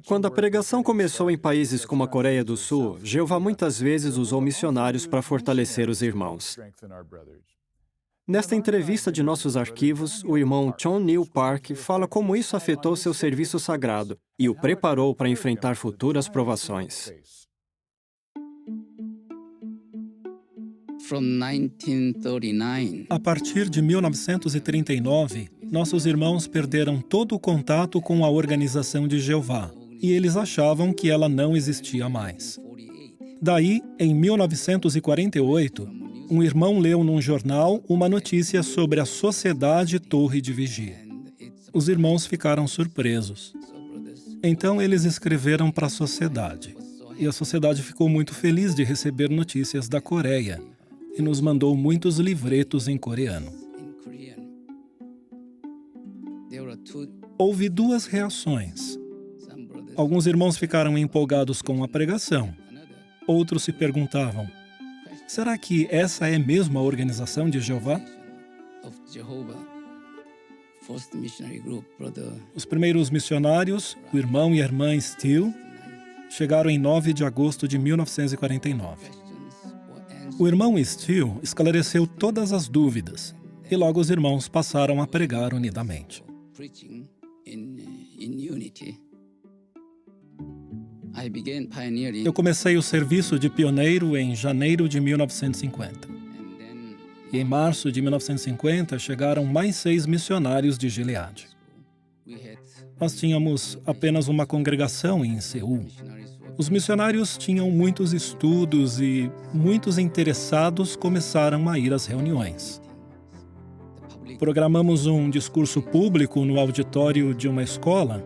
Quando a pregação começou em países como a Coreia do Sul, Jeová muitas vezes usou missionários para fortalecer os irmãos. Nesta entrevista de nossos arquivos, o irmão Chon Neil Park fala como isso afetou seu serviço sagrado e o preparou para enfrentar futuras provações. A partir de 1939, nossos irmãos perderam todo o contato com a Organização de Jeová, e eles achavam que ela não existia mais. Daí, em 1948, um irmão leu num jornal uma notícia sobre a Sociedade Torre de Vigia. Os irmãos ficaram surpresos. Então eles escreveram para a sociedade, e a sociedade ficou muito feliz de receber notícias da Coreia, e nos mandou muitos livretos em coreano. Houve duas reações. Alguns irmãos ficaram empolgados com a pregação. Outros se perguntavam, será que essa é mesmo a Organização de Jeová? Os primeiros missionários, o irmão e a irmã Steele, chegaram em 9 de agosto de 1949. O irmão Steele esclareceu todas as dúvidas, e logo os irmãos passaram a pregar unidamente. Eu comecei o serviço de pioneiro em janeiro de 1950. E em março de 1950 chegaram mais 6 missionários de Gileade. Nós tínhamos apenas uma congregação em Seul. Os missionários tinham muitos estudos e muitos interessados começaram a ir às reuniões. Programamos um discurso público no auditório de uma escola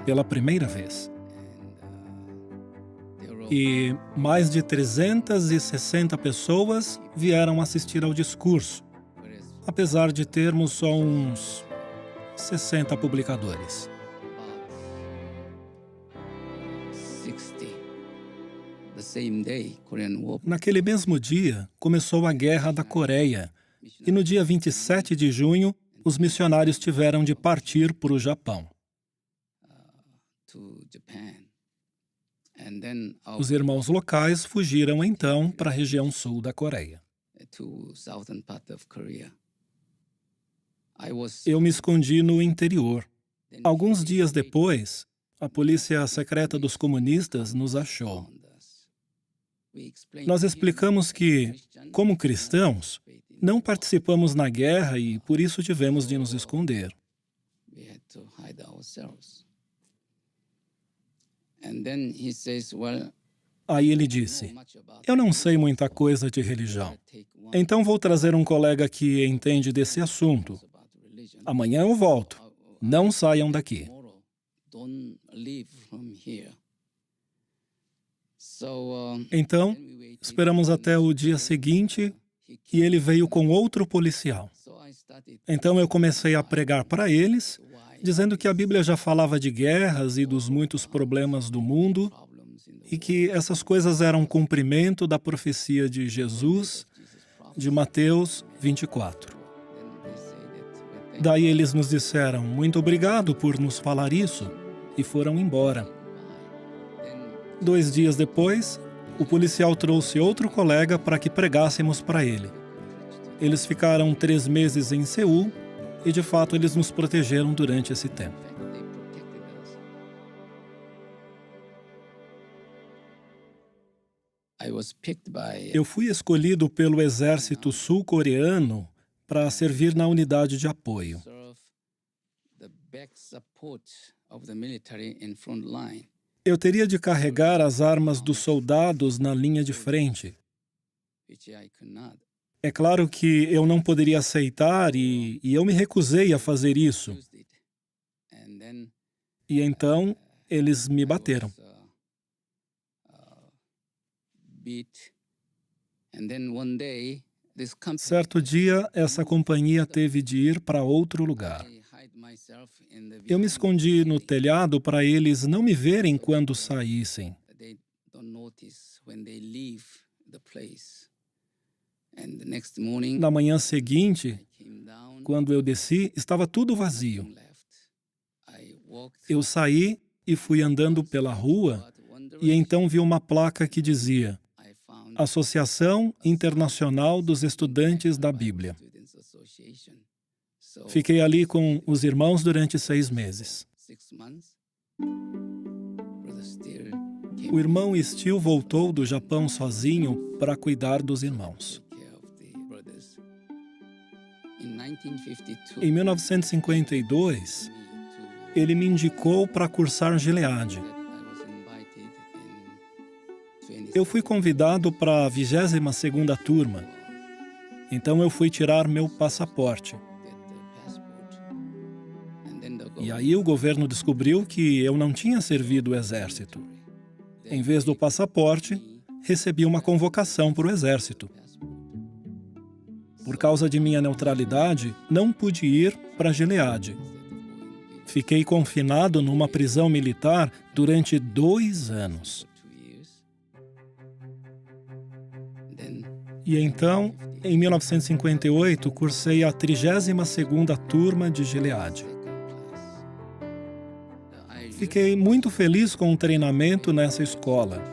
pela primeira vez. E mais de 360 pessoas vieram assistir ao discurso, apesar de termos só uns 60 publicadores. Naquele mesmo dia, começou a Guerra da Coreia, e no dia 27 de junho, os missionários tiveram de partir para o Japão. Os irmãos locais fugiram então para a região sul da Coreia. Eu me escondi no interior. Alguns dias depois, a polícia secreta dos comunistas nos achou. Nós explicamos que, como cristãos, não participamos na guerra e por isso tivemos de nos esconder. Aí ele disse, eu não sei muita coisa de religião, então vou trazer um colega que entende desse assunto. Amanhã eu volto. Não saiam daqui. Então, esperamos até o dia seguinte e ele veio com outro policial. Então eu comecei a pregar para eles, dizendo que a Bíblia já falava de guerras e dos muitos problemas do mundo e que essas coisas eram cumprimento da profecia de Jesus, de Mateus 24. Daí eles nos disseram, muito obrigado por nos falar isso, e foram embora. 2 dias depois, o policial trouxe outro colega para que pregássemos para ele. Eles ficaram 3 meses em Seul e, de fato, eles nos protegeram durante esse tempo. Eu fui escolhido pelo exército sul-coreano para servir na unidade de apoio. Eu teria de carregar as armas dos soldados na linha de frente. É claro que eu não poderia aceitar e eu me recusei a fazer isso. E então, eles me bateram. Certo dia, essa companhia teve de ir para outro lugar. Eu me escondi no telhado para eles não me verem quando saíssem. Na manhã seguinte, quando eu desci, estava tudo vazio. Eu saí e fui andando pela rua e então vi uma placa que dizia Associação Internacional dos Estudantes da Bíblia. Fiquei ali com os irmãos durante 6 meses. O irmão Steele voltou do Japão sozinho para cuidar dos irmãos. Em 1952, ele me indicou para cursar Gilead. Eu fui convidado para a 22ª turma, então eu fui tirar meu passaporte. E aí o governo descobriu que eu não tinha servido o exército. Em vez do passaporte, recebi uma convocação para o exército. Por causa de minha neutralidade, não pude ir para Gilead. Fiquei confinado numa prisão militar durante 2 anos. E então, em 1958, cursei a 32ª turma de Gilead. Fiquei muito feliz com o treinamento nessa escola.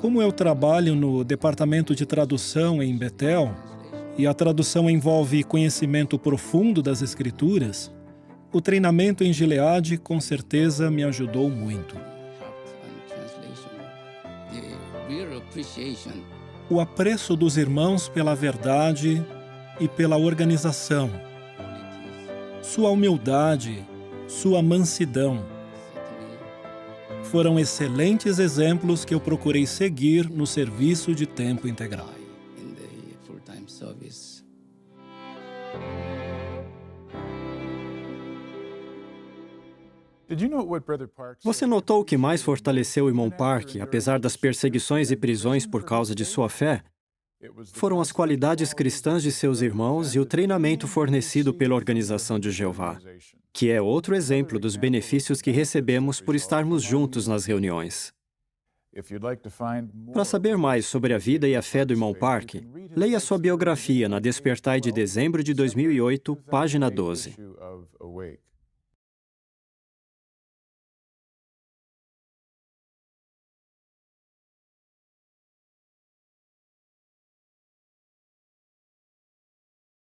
Como eu trabalho no departamento de tradução em Betel, e a tradução envolve conhecimento profundo das Escrituras, o treinamento em Gilead com certeza me ajudou muito. O apreço dos irmãos pela verdade e pela organização, sua humildade, sua mansidão, foram excelentes exemplos que eu procurei seguir no serviço de tempo integral. Você notou o que mais fortaleceu o irmão Park, apesar das perseguições e prisões por causa de sua fé? Foram as qualidades cristãs de seus irmãos e o treinamento fornecido pela Organização de Jeová, que é outro exemplo dos benefícios que recebemos por estarmos juntos nas reuniões. Para saber mais sobre a vida e a fé do irmão Park, leia sua biografia na Despertai de dezembro de 2008, página 12.